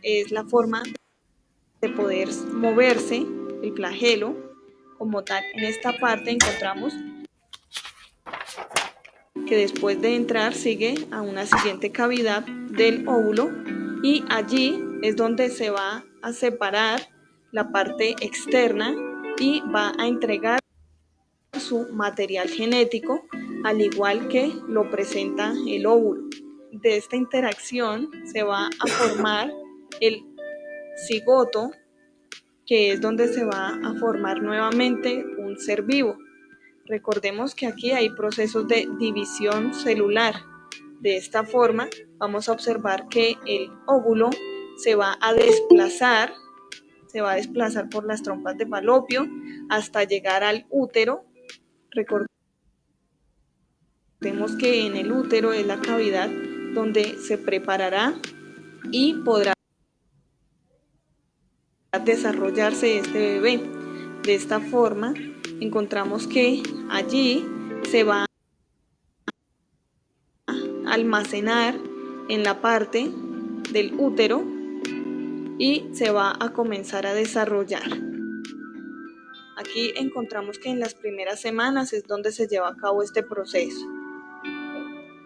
es la forma de poder moverse el flagelo como tal. En esta parte encontramos que después de entrar sigue a una siguiente cavidad del óvulo y allí es donde se va a separar la parte externa y va a entregar su material genético, al igual que lo presenta el óvulo. De esta interacción se va a formar el cigoto, que es donde se va a formar nuevamente un ser vivo. Recordemos que aquí hay procesos de división celular. De esta forma vamos a observar que el óvulo se va a desplazar por las trompas de falopio hasta llegar al útero. Recordemos que en el útero es la cavidad donde se preparará y podrá desarrollarse este bebé. De esta forma encontramos que allí se va a almacenar en la parte del útero y se va a comenzar a desarrollar. Aquí encontramos que en las primeras semanas es donde se lleva a cabo este proceso.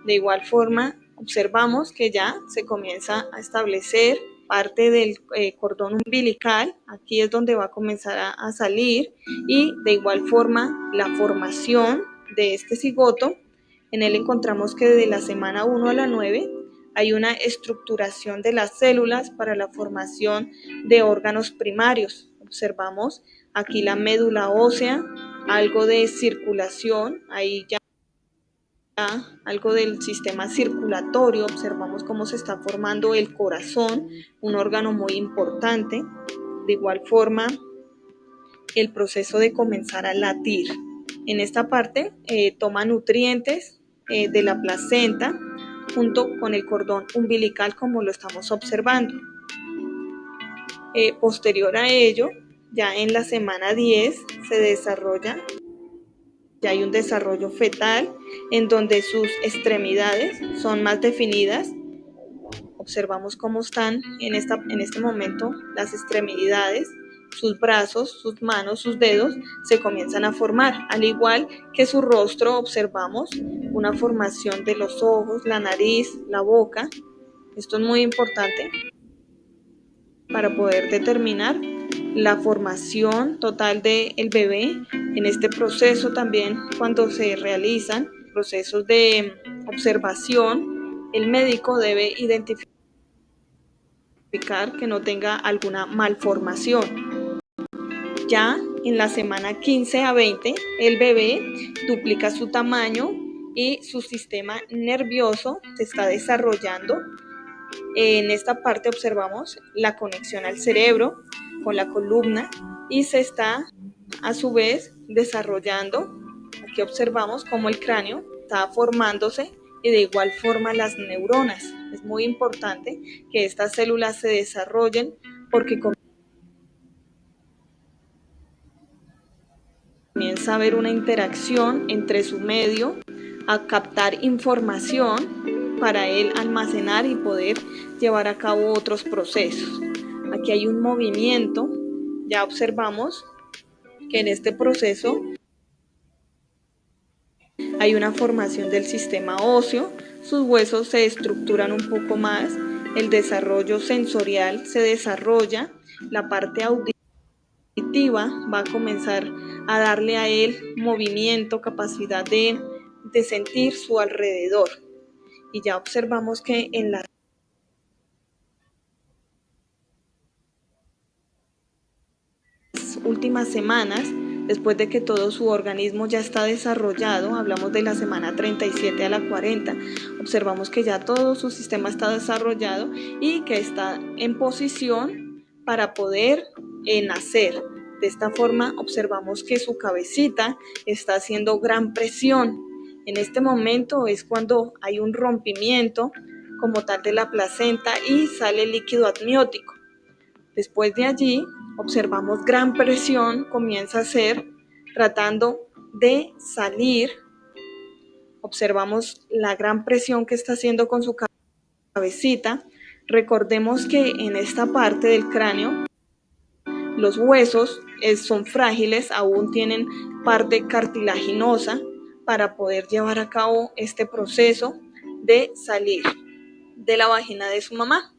De igual forma, observamos que ya se comienza a establecer parte del cordón umbilical. Aquí es donde va a comenzar a salir, y de igual forma la formación de este cigoto. En él encontramos que desde la semana 1 a la 9 hay una estructuración de las células para la formación de órganos primarios. Observamos aquí la médula ósea, algo de circulación, ahí ya algo del sistema circulatorio. Observamos cómo se está formando el corazón, un órgano muy importante. De igual forma, el proceso de comenzar a latir. En esta parte toma nutrientes de la placenta junto con el cordón umbilical, como lo estamos observando. Posterior a ello, ya en la semana 10 se desarrolla, ya hay un desarrollo fetal en donde sus extremidades son más definidas. Observamos cómo están en este momento las extremidades, sus brazos, sus manos, sus dedos se comienzan a formar, al igual que su rostro. Observamos una formación de los ojos, la nariz, la boca. Esto es muy importante para poder determinar la formación total del bebé. En este proceso también, cuando se realizan procesos de observación, el médico debe identificar que no tenga alguna malformación. Ya en la semana 15 a 20, el bebé duplica su tamaño y su sistema nervioso se está desarrollando. En esta parte observamos la conexión al cerebro con la columna y se está a su vez desarrollando. Aquí observamos cómo el cráneo está formándose y de igual forma las neuronas. Es muy importante que estas células se desarrollen porque comienza a haber una interacción entre su medio, a captar información para él almacenar y poder llevar a cabo otros procesos. Aquí hay un movimiento. Ya observamos que en este proceso hay una formación del sistema óseo, sus huesos se estructuran un poco más, el desarrollo sensorial se desarrolla, la parte auditiva va a comenzar a darle a él movimiento, capacidad de sentir su alrededor. Y ya observamos que en las últimas semanas, después de que todo su organismo ya está desarrollado, hablamos de la semana 37 a la 40, observamos que ya todo su sistema está desarrollado y que está en posición para poder nacer. De esta forma observamos que su cabecita está haciendo gran presión. En este momento es cuando hay un rompimiento como tal de la placenta y sale líquido amniótico. Después de allí observamos gran presión, comienza a ser tratando de salir. Observamos la gran presión que está haciendo con su cabecita Recordemos que en esta parte del cráneo los huesos son frágiles, aún tienen parte cartilaginosa para poder llevar a cabo este proceso de salir de la vagina de su mamá.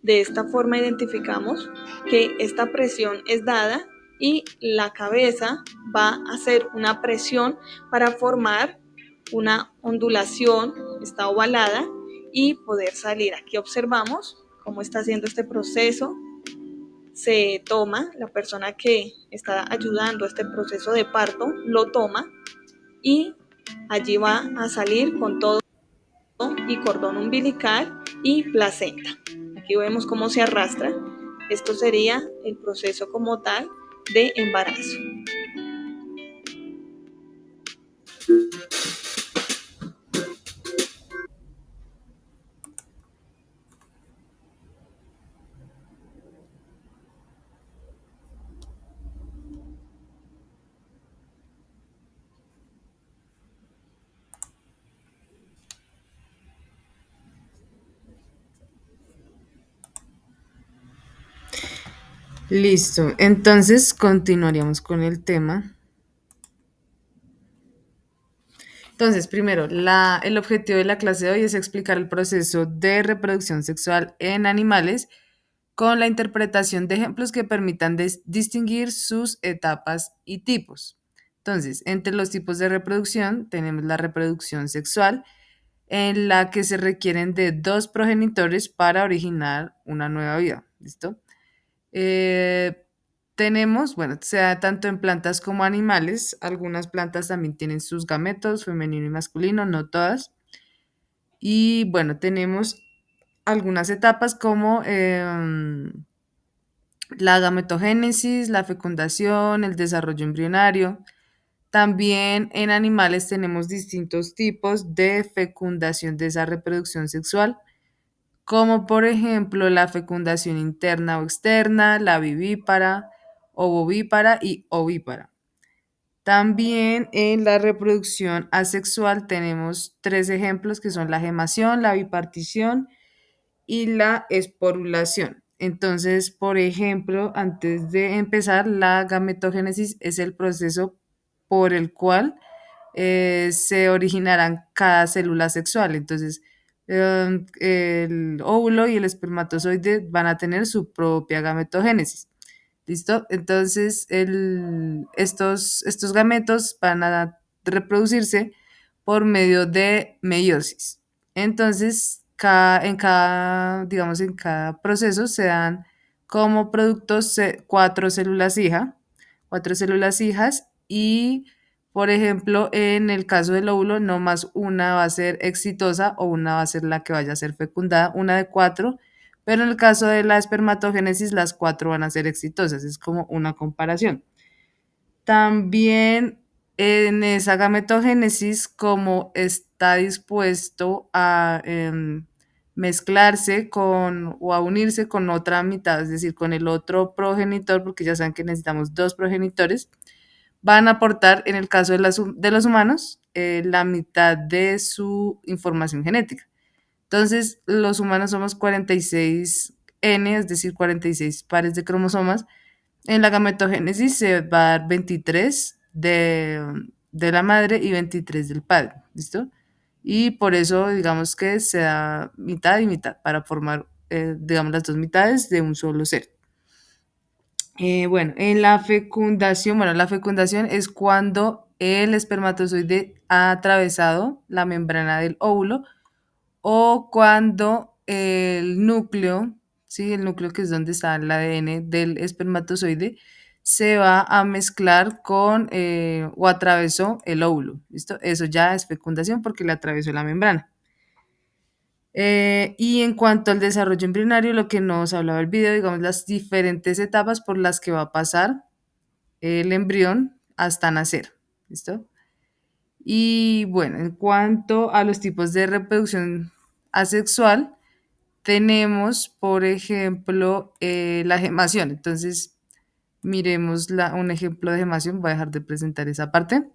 De esta forma identificamos que esta presión es dada y la cabeza va a hacer una presión para formar una ondulación, está ovalada y poder salir. Aquí observamos cómo está haciendo este proceso. Se toma, la persona que está ayudando a este proceso de parto lo toma y allí va a salir con todo y cordón umbilical y placenta. Aquí vemos cómo se arrastra. Esto sería el proceso como tal de embarazo. Listo, entonces continuaríamos con el tema. Entonces, primero, el objetivo de la clase de hoy es explicar el proceso de reproducción sexual en animales con la interpretación de ejemplos que permitan distinguir sus etapas y tipos. Entonces, entre los tipos de reproducción tenemos la reproducción sexual, en la que se requieren de dos progenitores para originar una nueva vida. ¿Listo? Eh, tenemos, bueno, sea tanto en plantas como animales, algunas plantas también tienen sus gametos, femenino y masculino, no todas. Y bueno, tenemos algunas etapas como la gametogénesis, la fecundación, el desarrollo embrionario. También en animales tenemos distintos tipos de fecundación de esa reproducción sexual, como por ejemplo la fecundación interna o externa, la vivípara, ovovípara y ovípara. También en la reproducción asexual tenemos tres ejemplos que son la gemación, la bipartición y la esporulación. Entonces, por ejemplo, antes de empezar, la gametogénesis es el proceso por el cual se originarán cada célula sexual. Entonces, el óvulo y el espermatozoide van a tener su propia gametogénesis. ¿Listo? Entonces, estos gametos van a reproducirse por medio de meiosis. Entonces, digamos, en cada proceso se dan como productos cuatro células hijas y, por ejemplo, en el caso del óvulo, no más una va a ser exitosa o una va a ser la que vaya a ser fecundada, una de cuatro, pero en el caso de la espermatogénesis, las cuatro van a ser exitosas, es como una comparación. También en esa gametogénesis, como está dispuesto a mezclarse con o a unirse con otra mitad, es decir, con el otro progenitor, porque ya saben que necesitamos dos progenitores, van a aportar, en el caso de los humanos, la mitad de su información genética. Entonces, los humanos somos 46N, es decir, 46 pares de cromosomas. En la gametogénesis se va a dar 23 de la madre y 23 del padre, ¿listo? Y por eso, digamos que se da mitad y mitad para formar, digamos, las dos mitades de un solo ser. Bueno, en la fecundación, bueno, la fecundación es cuando el espermatozoide ha atravesado la membrana del óvulo o cuando el núcleo, ¿sí? El núcleo que es donde está el ADN del espermatozoide, se va a mezclar con o atravesó el óvulo. ¿Listo? Eso ya es fecundación porque le atravesó la membrana. Y en cuanto al desarrollo embrionario, lo que nos hablaba el video, digamos, las diferentes etapas por las que va a pasar el embrión hasta nacer. ¿Listo? Y bueno, en cuanto a los tipos de reproducción asexual, tenemos, por ejemplo, la gemación. Entonces, miremos un ejemplo de gemación. Voy a dejar de presentar esa parte.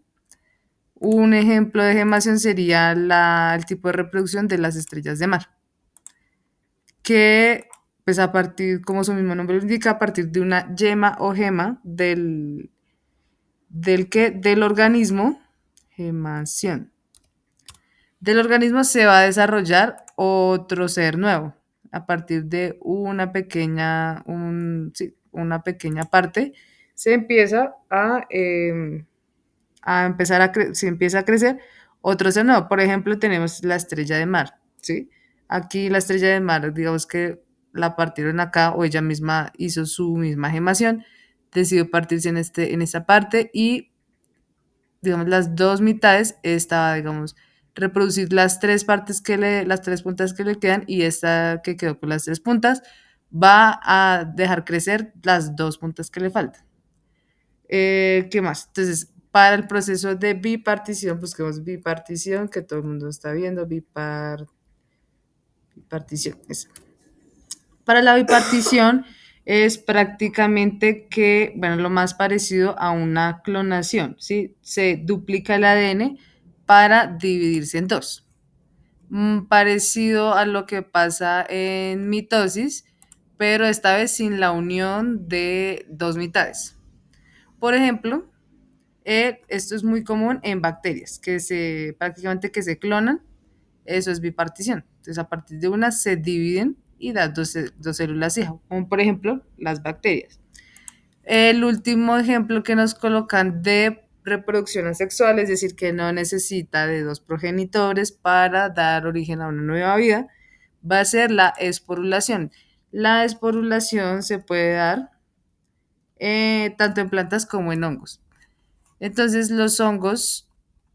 Un ejemplo de gemación sería el tipo de reproducción de las estrellas de mar. que, pues a partir, como su mismo nombre lo indica, a partir de una yema o gema del organismo, gemación, del organismo se va a desarrollar otro ser nuevo a partir de una pequeña parte. Se empieza a empezar se empieza a crecer otro ser nuevo. Por ejemplo, tenemos la estrella de mar, ¿sí? Aquí la estrella de mar, digamos que la partieron acá o ella misma hizo su misma gemación, decidió partirse en esta parte y digamos, las dos mitades, esta, digamos, reproducir las tres las tres puntas que le quedan y esta que quedó con las tres puntas va a dejar crecer las dos puntas que le faltan. ¿Qué más? Entonces, para el proceso de bipartición, busquemos bipartición, que todo el mundo está viendo, bipartición. Eso. Para la bipartición es prácticamente que, bueno, lo más parecido a una clonación, ¿sí? Se duplica el ADN para dividirse en dos. Parecido a lo que pasa en mitosis, pero esta vez sin la unión de dos mitades. Por ejemplo, esto es muy común en bacterias, prácticamente que se clonan, eso es bipartición. Entonces, a partir de una se dividen y dan dos células hija, como por ejemplo las bacterias. El último ejemplo que nos colocan de reproducción asexual, es decir, que no necesita de dos progenitores para dar origen a una nueva vida, va a ser la esporulación. La esporulación se puede dar tanto en plantas como en hongos. Entonces, los hongos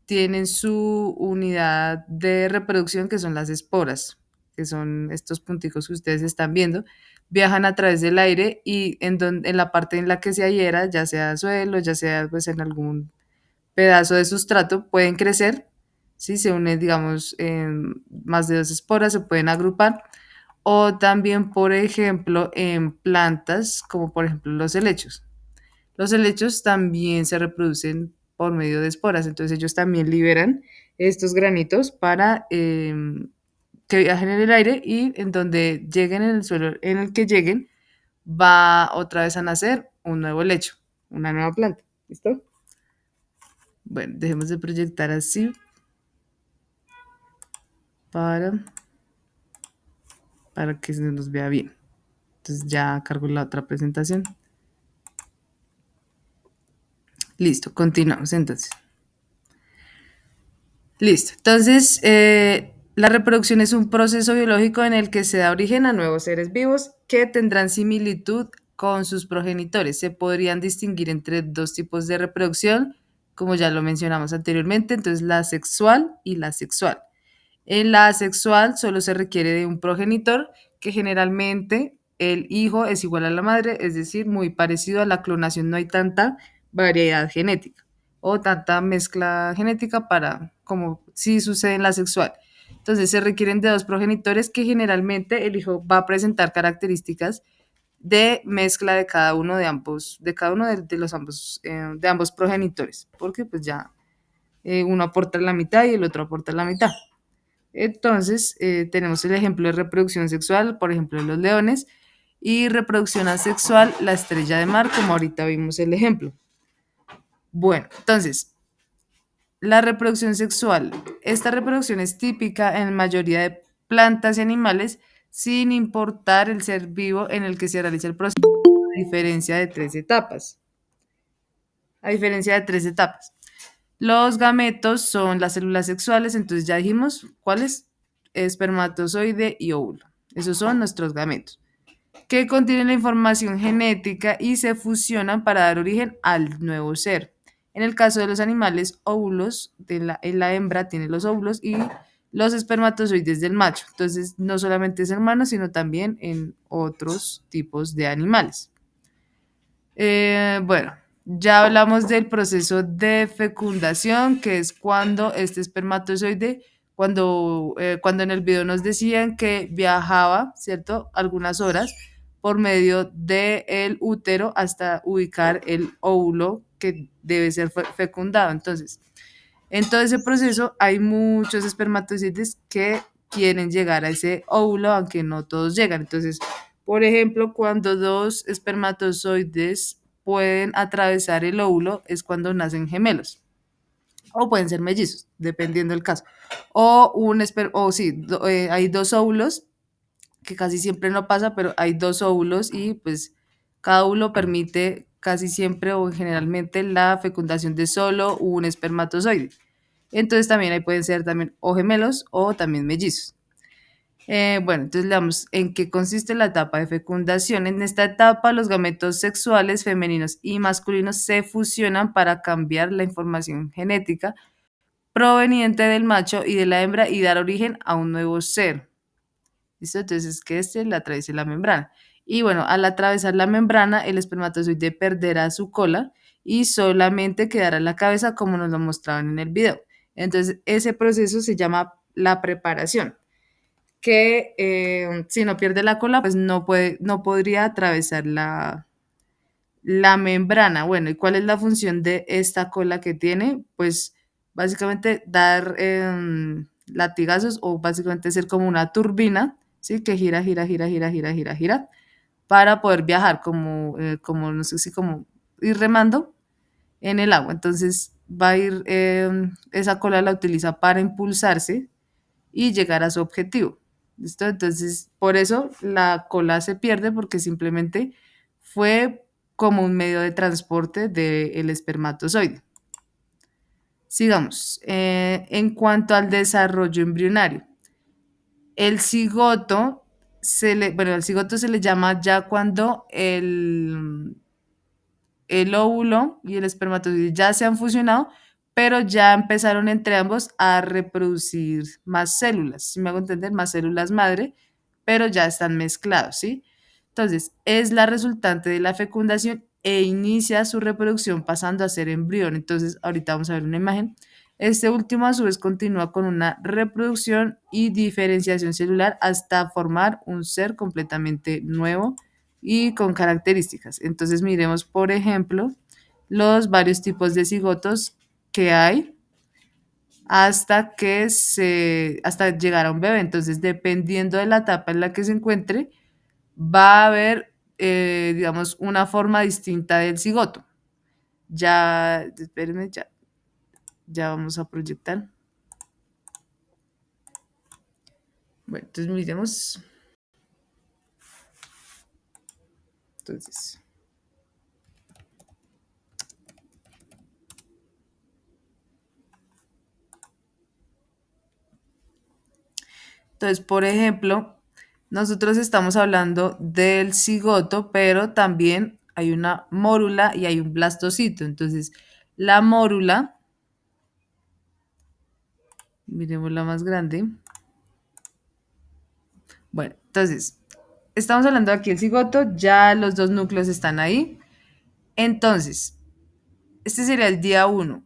tienen su unidad de reproducción, que son las esporas, que son estos punticos que ustedes están viendo, viajan a través del aire y en la parte en la que se adhiera, ya sea suelo, ya sea pues en algún pedazo de sustrato, pueden crecer, ¿sí? Se unen, digamos, en más de dos esporas, se pueden agrupar, o también, por ejemplo, en plantas, como por ejemplo los helechos. Los helechos también se reproducen por medio de esporas, entonces ellos también liberan estos granitos para que viajen en el aire y en donde lleguen en el suelo en el que lleguen, va otra vez a nacer un nuevo helecho, una nueva planta. ¿Listo? Bueno, dejemos de proyectar así para, para que se nos vea bien. Entonces ya cargo la otra presentación. Listo, continuamos entonces. Listo. Entonces, la reproducción es un proceso biológico en el que se da origen a nuevos seres vivos que tendrán similitud con sus progenitores. Se podrían distinguir entre dos tipos de reproducción, como ya lo mencionamos anteriormente, entonces la sexual y la sexual. En la asexual solo se requiere de un progenitor, que generalmente el hijo es igual a la madre, es decir, muy parecido a la clonación, no hay tanta variedad genética o tanta mezcla genética para como sí sucede en la sexual. Entonces se requieren de dos progenitores que generalmente el hijo va a presentar características de mezcla de cada uno de cada uno de los ambos de ambos progenitores, porque pues ya uno aporta la mitad y el otro aporta la mitad. Entonces, tenemos el ejemplo de reproducción sexual, por ejemplo, en los leones, y reproducción asexual, la estrella de mar, como ahorita vimos el ejemplo. Bueno, entonces, la reproducción sexual. Esta reproducción es típica en la mayoría de plantas y animales, sin importar el ser vivo en el que se realiza el proceso, a diferencia de tres etapas. A diferencia de tres etapas. Los gametos son las células sexuales, entonces ya dijimos cuáles: espermatozoide y óvulo. Esos son nuestros gametos, que contienen la información genética y se fusionan para dar origen al nuevo ser. En el caso de los animales, óvulos, la hembra tiene los óvulos y los espermatozoides del macho. Entonces, no solamente es hermano, sino también en otros tipos de animales. Bueno, ya hablamos del proceso de fecundación, que es cuando este espermatozoide, cuando en el video nos decían que viajaba, ¿cierto? Algunas horas por medio del útero hasta ubicar el óvulo que debe ser fecundado. Entonces, en todo ese proceso hay muchos espermatozoides que quieren llegar a ese óvulo, aunque no todos llegan. Entonces, por ejemplo, cuando dos espermatozoides pueden atravesar el óvulo es cuando nacen gemelos o pueden ser mellizos, dependiendo del caso. O sí, hay dos óvulos, que casi siempre no pasa, pero hay dos óvulos y pues cada óvulo permite casi siempre o generalmente la fecundación de solo un espermatozoide. Entonces también ahí pueden ser también o gemelos o también mellizos. Bueno, entonces leamos en qué consiste la etapa de fecundación. En esta etapa, los gametos sexuales femeninos y masculinos se fusionan para cambiar la información genética proveniente del macho y de la hembra y dar origen a un nuevo ser. ¿Listo? Entonces, que le atraviese la membrana. Y bueno, al atravesar la membrana, el espermatozoide perderá su cola y solamente quedará la cabeza como nos lo mostraban en el video. Entonces, ese proceso se llama la preparación, que si no pierde la cola, pues no podría atravesar la membrana. Bueno, ¿y cuál es la función de esta cola que tiene? Pues básicamente dar latigazos o básicamente ser como una turbina, ¿sí? Que gira, gira, gira, gira, gira, gira, gira, para poder viajar como no sé si como ir remando en el agua. Entonces va a ir, esa cola la utiliza para impulsarse y llegar a su objetivo. ¿Listo? Entonces, por eso la cola se pierde porque simplemente fue como un medio de transporte del espermatozoide. Sigamos. En cuanto al desarrollo embrionario, el cigoto el cigoto se le llama ya cuando el óvulo y el espermatozoide ya se han fusionado, pero ya empezaron entre ambos a reproducir más células, si me hago entender, más células madre, pero ya están mezclados, ¿sí? Entonces, es la resultante de la fecundación e inicia su reproducción pasando a ser embrión. Entonces, ahorita vamos a ver una imagen. Este último a su vez continúa con una reproducción y diferenciación celular hasta formar un ser completamente nuevo y con características. Entonces miremos, por ejemplo, los varios tipos de cigotos que hay hasta llegar a un bebé. Entonces, dependiendo de la etapa en la que se encuentre, va a haber, digamos, una forma distinta del cigoto. Ya, espérenme, ya vamos a proyectar. Bueno, entonces miremos. Entonces, por ejemplo, nosotros estamos hablando del cigoto, pero también hay una mórula y hay un blastocito. Entonces, la mórula, miremos la más grande. Bueno, entonces, estamos hablando aquí del cigoto, ya los dos núcleos están ahí. Entonces, este sería el día 1.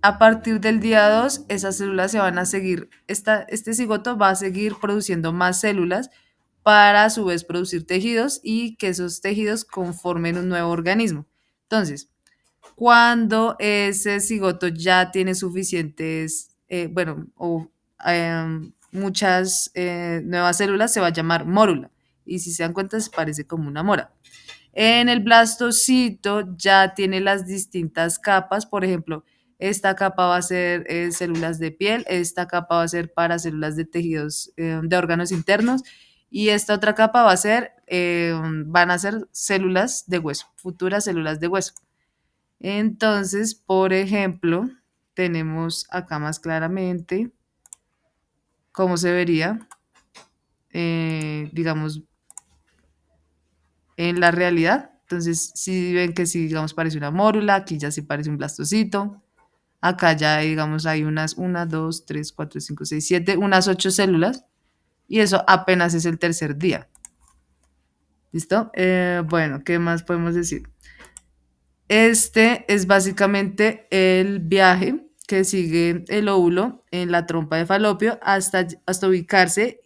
A partir del día 2, esas células se van a seguir, este cigoto va a seguir produciendo más células para a su vez producir tejidos y que esos tejidos conformen un nuevo organismo. Entonces, cuando ese cigoto ya tiene suficientes, muchas nuevas células, se va a llamar mórula. Y si se dan cuenta, se parece como una mora. En el blastocito ya tiene las distintas capas, por ejemplo, esta capa va a ser células de piel, esta capa va a ser para células de tejidos de órganos internos y esta otra capa van a ser células de hueso, futuras células de hueso. Entonces, por ejemplo, tenemos acá más claramente cómo se vería, digamos, en la realidad. Entonces, si ven que si, digamos, parece una mórula, aquí ya sí parece un blastocito. Acá ya, digamos, hay unas 1, 2, 3, 4, 5, 6, 7, unas 8 células. Y eso apenas es el tercer día. ¿Listo? Bueno, ¿qué más podemos decir? Este es básicamente el viaje que sigue el óvulo en la trompa de Falopio hasta ubicarse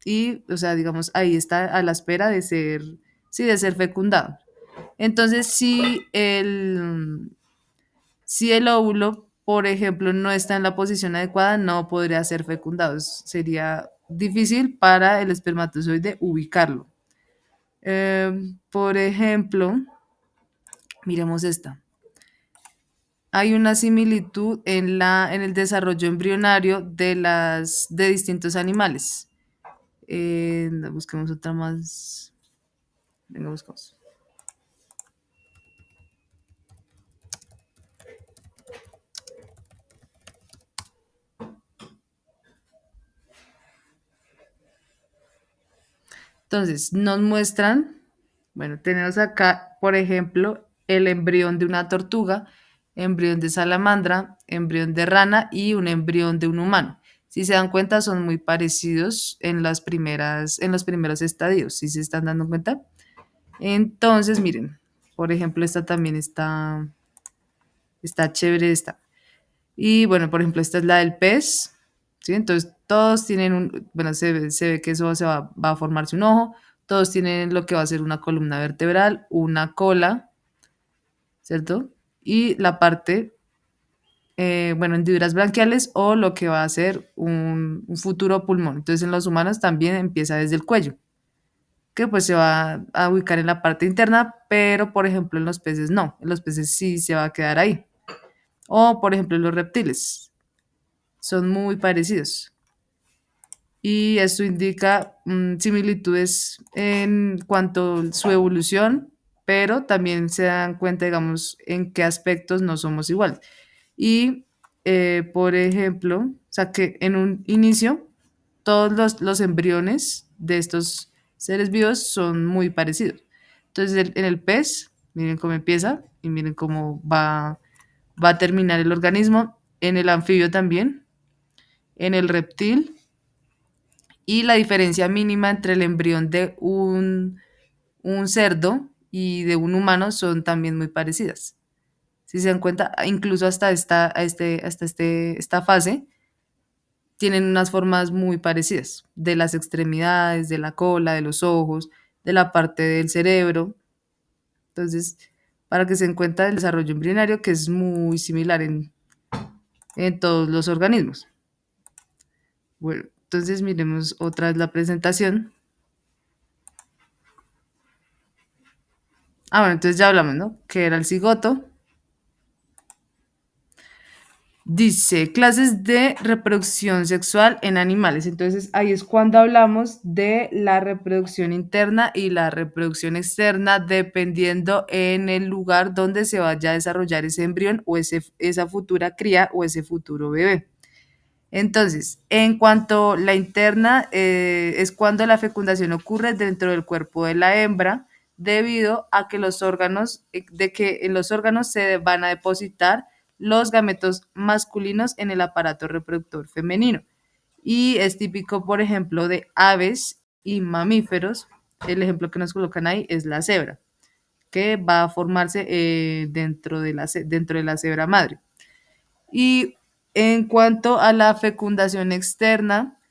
y, o sea, digamos, ahí está a la espera de ser, sí, de ser fecundado. Entonces, si el óvulo por ejemplo, no está en la posición adecuada, no podría ser fecundado. Sería difícil para el espermatozoide ubicarlo. Por ejemplo, miremos esta. Hay una similitud en el desarrollo embrionario de distintos animales. Busquemos otra más. Venga, buscamos. Entonces, nos muestran, bueno, tenemos acá, por ejemplo, el embrión de una tortuga, embrión de salamandra, embrión de rana y un embrión de un humano. Si se dan cuenta, son muy parecidos en los primeros estadios, si se están dando cuenta. Entonces, miren, por ejemplo, esta también está chévere esta. Y bueno, por ejemplo, esta es la del pez, ¿sí? Entonces, todos tienen bueno, se ve que eso va a formarse un ojo, todos tienen lo que va a ser una columna vertebral, una cola, ¿cierto? Y la parte, bueno, hendiduras branquiales o lo que va a ser un futuro pulmón. Entonces, en los humanos también empieza desde el cuello, que pues se va a ubicar en la parte interna, pero por ejemplo en los peces no, en los peces sí se va a quedar ahí. O por ejemplo en los reptiles, son muy parecidos. Y esto indica similitudes en cuanto a su evolución, pero también se dan cuenta, digamos, en qué aspectos no somos iguales. Y, por ejemplo, o sea, que en un inicio todos los embriones de estos seres vivos son muy parecidos. Entonces, en el pez, miren cómo empieza y miren cómo va a terminar el organismo. En el anfibio también, en el reptil, y la diferencia mínima entre el embrión de un cerdo y de un humano son también muy parecidas. Si se dan cuenta, incluso hasta esta fase, tienen unas formas muy parecidas, de las extremidades, de la cola, de los ojos, de la parte del cerebro. Entonces, para que se den cuenta del desarrollo embrionario, que es muy similar en todos los organismos. Bueno, entonces miremos otra vez la presentación. Bueno, entonces ya hablamos, ¿no? Que era el cigoto. Dice, clases de reproducción sexual en animales. Entonces ahí es cuando hablamos de la reproducción interna y la reproducción externa, dependiendo en el lugar donde se vaya a desarrollar ese embrión o esa futura cría o ese futuro bebé. Entonces, en cuanto a la interna, es cuando la fecundación ocurre dentro del cuerpo de la hembra, debido a que en los órganos se van a depositar los gametos masculinos en el aparato reproductor femenino. Y es típico, por ejemplo, de aves y mamíferos. El ejemplo que nos colocan ahí es la cebra, que va a formarse dentro de la cebra madre. Y en cuanto a la fecundación externa,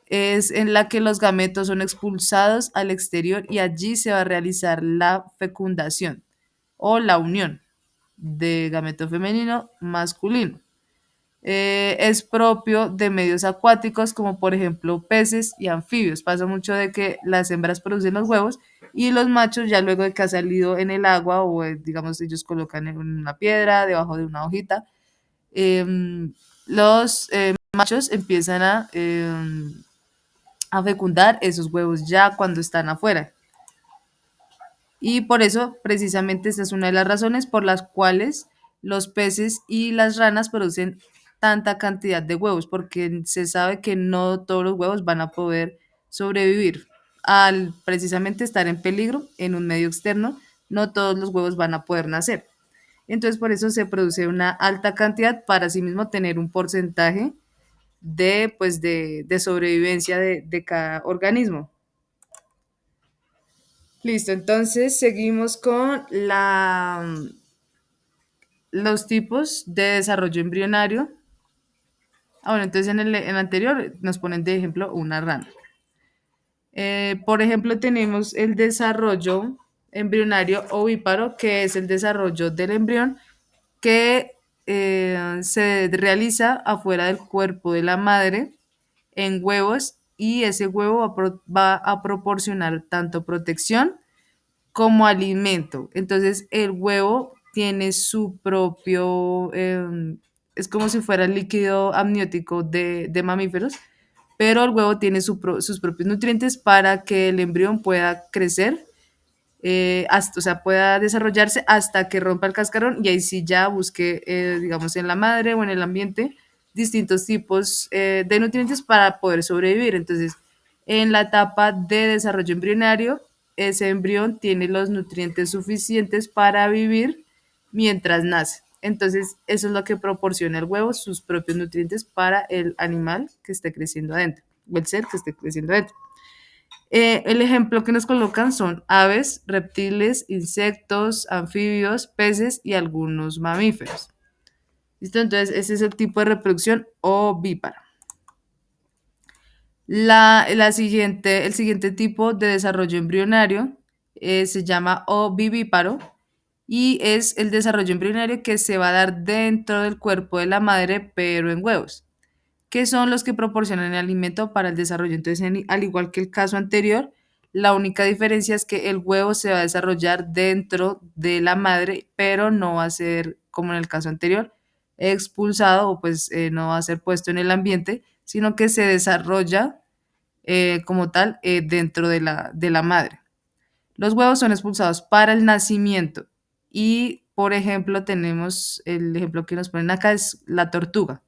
es en la que los gametos son expulsados al exterior y allí se va a realizar la fecundación o la unión de gameto femenino masculino. Es propio de medios acuáticos como por ejemplo peces y anfibios. Pasa mucho de que las hembras producen los huevos y los machos ya luego de que ha salido en el agua o digamos ellos colocan en una piedra debajo de una hojita, los machos empiezan a fecundar esos huevos ya cuando están afuera. Y por eso, precisamente, esta es una de las razones por las cuales los peces y las ranas producen tanta cantidad de huevos, porque se sabe que no todos los huevos van a poder sobrevivir. Al precisamente estar en peligro en un medio externo, no todos los huevos van a poder nacer. Entonces, por eso se produce una alta cantidad para sí mismo tener un porcentaje de sobrevivencia de cada organismo. Listo, entonces seguimos con los tipos de desarrollo embrionario. Bueno, entonces en el anterior nos ponen de ejemplo una rana. Por ejemplo, tenemos el desarrollo embrionario ovíparo, que es el desarrollo del embrión que se realiza afuera del cuerpo de la madre en huevos y ese huevo va a proporcionar tanto protección como alimento. Entonces el huevo tiene su propio, es como si fuera el líquido amniótico de mamíferos, pero el huevo tiene sus propios nutrientes para que el embrión pueda crecer, o sea, pueda desarrollarse hasta que rompa el cascarón y ahí sí ya busque, digamos, en la madre o en el ambiente distintos tipos de nutrientes para poder sobrevivir. Entonces, en la etapa de desarrollo embrionario, ese embrión tiene los nutrientes suficientes para vivir mientras nace. Entonces, eso es lo que proporciona el huevo, sus propios nutrientes para el animal que esté creciendo adentro, o el ser que esté creciendo adentro. El ejemplo que nos colocan son aves, reptiles, insectos, anfibios, peces y algunos mamíferos. ¿Listo? Entonces, ese es el tipo de reproducción ovípara. El siguiente tipo de desarrollo embrionario se llama ovivíparo y es el desarrollo embrionario que se va a dar dentro del cuerpo de la madre, pero en huevos, que son los que proporcionan el alimento para el desarrollo. Entonces, al igual que el caso anterior, la única diferencia es que el huevo se va a desarrollar dentro de la madre, pero no va a ser, como en el caso anterior, expulsado o pues no va a ser puesto en el ambiente, sino que se desarrolla como tal dentro de la madre. Los huevos son expulsados para el nacimiento y, por ejemplo, tenemos el ejemplo que nos ponen acá es la tortuga,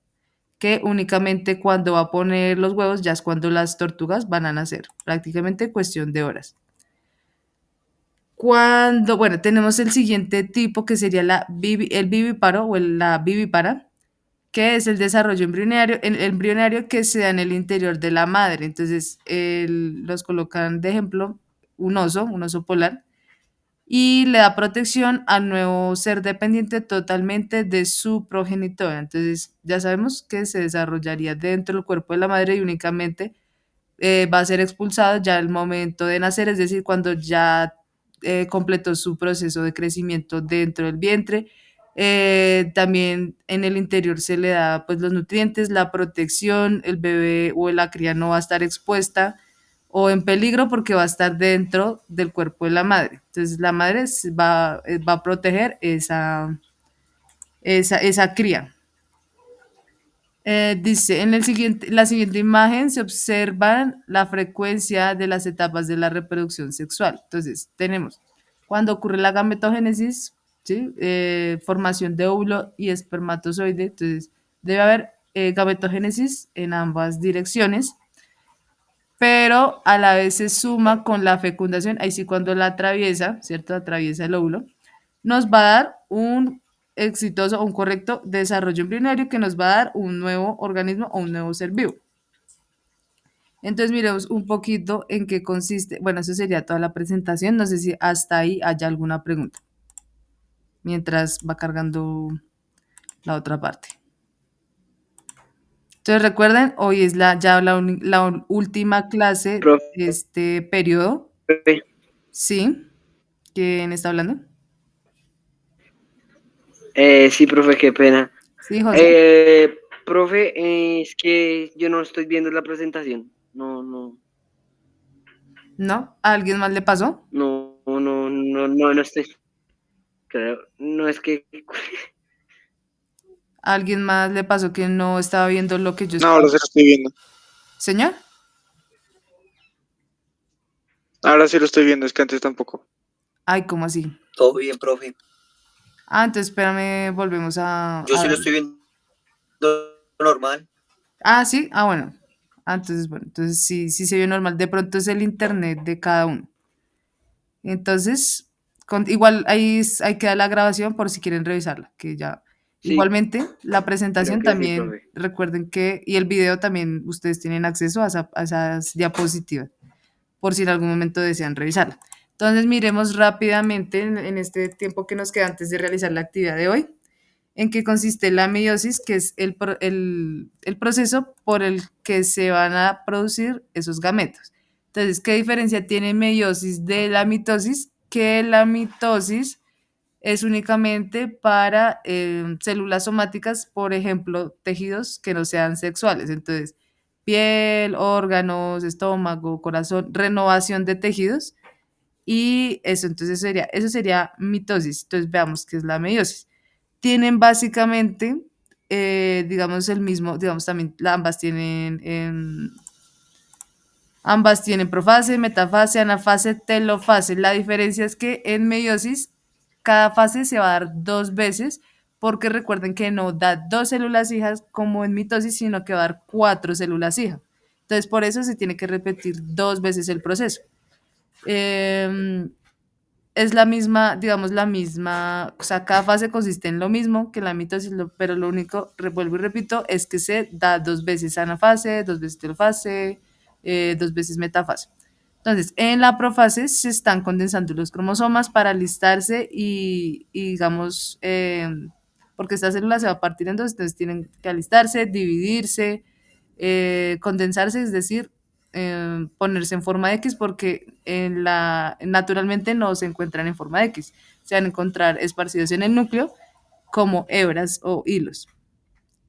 que únicamente cuando va a poner los huevos ya es cuando las tortugas van a nacer, prácticamente cuestión de horas. Bueno, tenemos el siguiente tipo que sería el vivíparo o la vivípara, que es el desarrollo embrionario, el embrionario que se da en el interior de la madre. Entonces, los colocan de ejemplo un oso polar, y le da protección al nuevo ser dependiente totalmente de su progenitora. Entonces, ya sabemos que se desarrollaría dentro del cuerpo de la madre y únicamente va a ser expulsado ya al momento de nacer, es decir, cuando ya completó su proceso de crecimiento dentro del vientre. También en el interior se le da pues los nutrientes, la protección, el bebé o la cría no va a estar expuesta o en peligro porque va a estar dentro del cuerpo de la madre. Entonces la madre va a proteger esa cría. Dice, la siguiente imagen se observa la frecuencia de las etapas de la reproducción sexual. Entonces, tenemos cuando ocurre la gametogénesis, ¿sí? Formación de óvulo y espermatozoide. Entonces, debe haber gametogénesis en ambas direcciones, pero a la vez se suma con la fecundación, ahí sí cuando la atraviesa, ¿cierto? Atraviesa el óvulo, nos va a dar un exitoso o un correcto desarrollo embrionario que nos va a dar un nuevo organismo o un nuevo ser vivo. Entonces miremos un poquito en qué consiste. Bueno, eso sería toda la presentación. No sé si hasta ahí haya alguna pregunta. Mientras va cargando la otra parte. Entonces recuerden, hoy es la última clase Profe, de este periodo. ¿Sí? ¿Quién está hablando? sí, profe, qué pena. Sí, José. Profe, es que yo no estoy viendo la presentación. No, ¿No? ¿A alguien más le pasó? no estoy. Creo, no es que. ¿A alguien más le pasó que no estaba viendo lo que yo No, estaba? ahora sí lo estoy viendo. ¿Señor? Ahora sí lo estoy viendo, es que antes tampoco. Ay, ¿cómo así? Todo bien, profe. Ah, entonces espérame, volvemos Yo sí lo estoy viendo normal. Ah, sí, bueno. Ah, entonces, bueno, entonces sí se vio normal. De pronto es el internet de cada uno. Entonces, igual ahí queda la grabación por si quieren revisarla, que ya. Sí, Igualmente, la creo presentación que sí, también, profe. recuerden que, y el video también, ustedes tienen acceso a esas diapositivas, por si en algún momento desean revisarla. Entonces, miremos rápidamente en este tiempo que nos queda antes de realizar la actividad de hoy, en qué consiste la meiosis, que es el proceso por el que se van a producir esos gametos. Entonces, ¿qué diferencia tiene meiosis de la mitosis? Que la mitosis es únicamente para células somáticas, por ejemplo, tejidos que no sean sexuales. Entonces, piel, órganos, estómago, corazón, renovación de tejidos. Y eso sería mitosis. Entonces, veamos qué es la meiosis. Tienen básicamente, digamos, el mismo, digamos, también ambas tienen profase, metafase, anafase, telofase. La diferencia es que en meiosis cada fase se va a dar 2 veces, porque recuerden que no da 2 células hijas como en mitosis, sino que va a dar 4 células hijas. Entonces, por eso se tiene que repetir 2 veces el proceso. Es la misma, digamos, o sea, cada fase consiste en lo mismo que la mitosis, pero lo único, vuelvo y repito, es que se da 2 veces anafase, 2 veces telofase, 2 veces metafase. Entonces, en la profase se están condensando los cromosomas para alistarse y digamos, porque esta célula se va a partir en dos, entonces tienen que alistarse, dividirse, condensarse, es decir, ponerse en forma de X, porque naturalmente no se encuentran en forma de X, se van a encontrar esparcidos en el núcleo como hebras o hilos.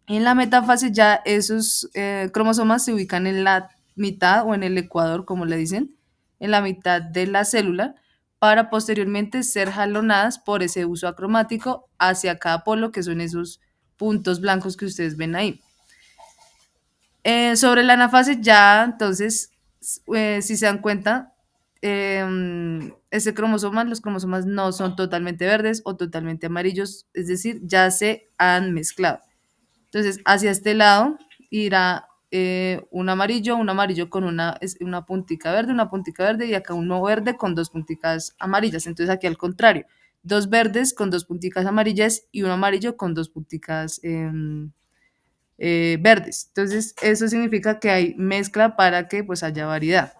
En la metafase ya esos cromosomas se ubican en la mitad o en el ecuador, como le dicen, en la mitad de la célula, para posteriormente ser jalonadas por ese uso acromático hacia cada polo, que son esos puntos blancos que ustedes ven ahí. Sobre la anafase ya, entonces, si se dan cuenta, los cromosomas no son totalmente verdes o totalmente amarillos, es decir, ya se han mezclado. Entonces, hacia este lado irá un amarillo con una puntica verde y acá uno verde con 2 punticas amarillas. Entonces, aquí al contrario, 2 verdes con 2 punticas amarillas y un amarillo con 2 punticas verdes. Entonces, eso significa que hay mezcla para que pues haya variedad.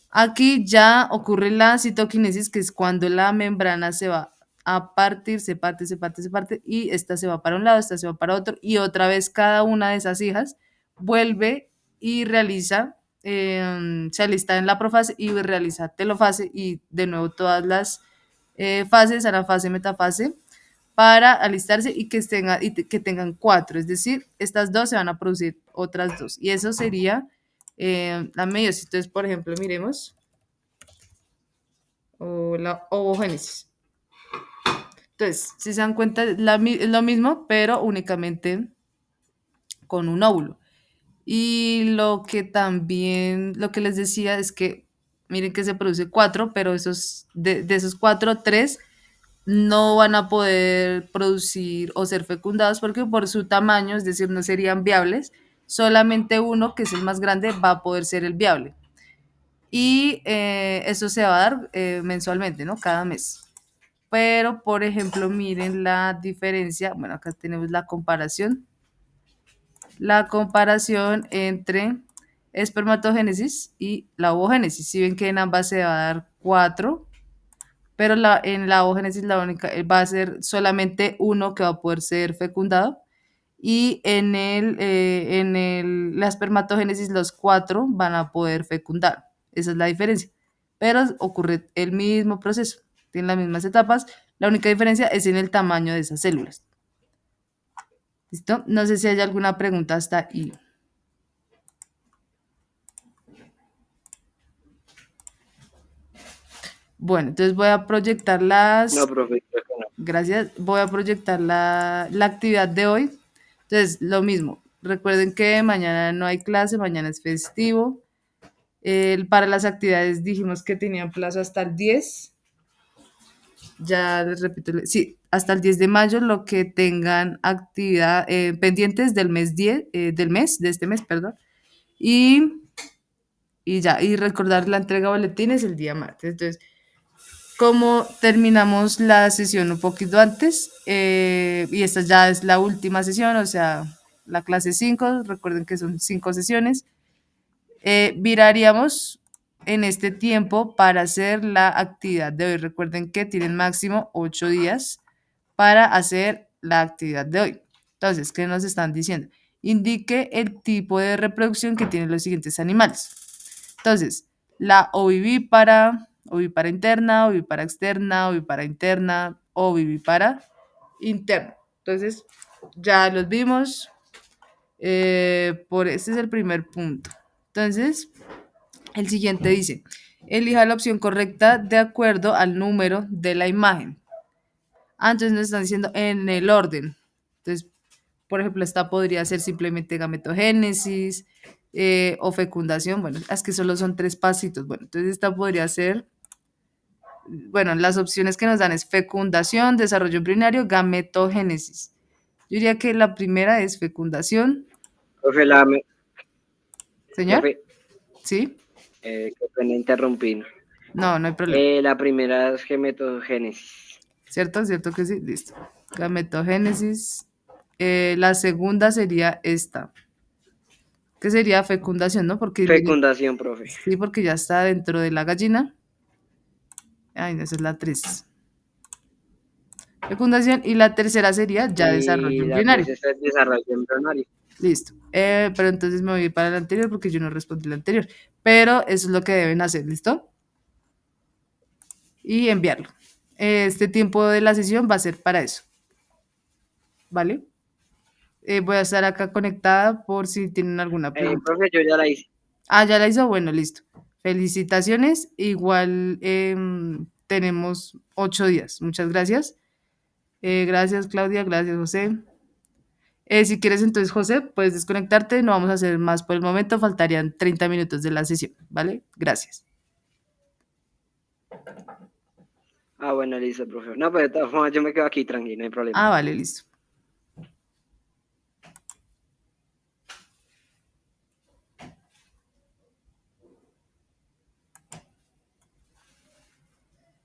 Aquí ya ocurre la citoquinesis, que es cuando la membrana se va a partir, se parte, y esta se va para un lado, esta se va para otro, y otra vez cada una de esas hijas vuelve y realiza, se alista en la profase y realiza telofase, y de nuevo todas las fases, anafase, metafase, para alistarse y que tengan 4, es decir, estas 2 se van a producir otras 2, y eso sería la meiosis. Entonces, por ejemplo, miremos la ovogénesis. Entonces, si se dan cuenta, es lo mismo, pero únicamente con un óvulo. Y lo que les decía es que, miren que se produce 4, pero de esos 4, 3 no van a poder producir o ser fecundados porque por su tamaño, es decir, no serían viables. Solamente uno, que es el más grande, va a poder ser el viable. Y eso se va a dar mensualmente, ¿no? Cada mes. Pero, por ejemplo, miren la diferencia. Bueno, acá tenemos la comparación. La comparación entre espermatogénesis y la ovogénesis. Si ven que en ambas se va a dar 4, pero en la ovogénesis la única va a ser solamente uno que va a poder ser fecundado, y la espermatogénesis los 4 van a poder fecundar. Esa es la diferencia. Pero ocurre el mismo proceso, tienen las mismas etapas, la única diferencia es en el tamaño de esas células. ¿Listo? No sé si hay alguna pregunta hasta ahí. Bueno, entonces voy a proyectar No, profe, creo que no. Gracias. Voy a proyectar la actividad de hoy. Entonces, lo mismo. Recuerden que mañana no hay clase, mañana es festivo. Para las actividades dijimos que tenían plazo hasta el 10. Ya les repito, sí, hasta el 10 de mayo, lo que tengan actividad pendientes del mes 10, de este mes, perdón. Y ya, y recordar la entrega de boletines el día martes. Entonces, como terminamos la sesión un poquito antes, y esta ya es la última sesión, o sea, la clase 5, recuerden que son 5 sesiones, viraríamos en este tiempo para hacer la actividad de hoy. Recuerden que tienen máximo 8 días para hacer la actividad de hoy. Entonces, ¿qué nos están diciendo? Indique el tipo de reproducción que tienen los siguientes animales. Entonces, la ovivípara interna, ovípara externa, ovípara interna, ovípara interno. Entonces, ya los vimos. Este es el primer punto. Entonces, el siguiente dice, elija la opción correcta de acuerdo al número de la imagen. Entonces nos están diciendo en el orden. Entonces, por ejemplo, esta podría ser simplemente gametogénesis o fecundación. Bueno, es que solo son 3 pasitos. Bueno, entonces esta podría ser, bueno, las opciones que nos dan es fecundación, desarrollo embrionario, gametogénesis. Yo diría que la primera es fecundación. Profe, Señor, profe, ¿sí? qué pena interrumpir. No, no hay problema. La primera es gametogénesis. ¿Cierto? ¿Cierto que sí? Listo. Gametogénesis. La segunda sería esta, que sería fecundación, ¿no? Porque Fecundación, profe. sí, porque ya está dentro de la gallina. Ay, no, esa es la 3. Fecundación. Y la tercera sería ya desarrollo Y la embrionario. tercera es desarrollo embrionario. Listo. Pero entonces me voy a ir para el anterior porque yo no respondí el anterior. Pero eso es lo que deben hacer, ¿listo? Y enviarlo. Este tiempo de la sesión va a ser para eso. ¿Vale? Voy a estar acá conectada por si tienen alguna pregunta. Profe, yo ya la hice. ¿Ya la hizo? Bueno, listo. Felicitaciones. Igual tenemos 8 días. Muchas gracias. Gracias, Claudia. Gracias, José. Si quieres, entonces, José, puedes desconectarte. No vamos a hacer más por el momento. Faltarían 30 minutos de la sesión. ¿Vale? Gracias. Bueno, listo, profe. No, pero de todas formas yo me quedo aquí tranquilo, no hay problema. Vale, listo.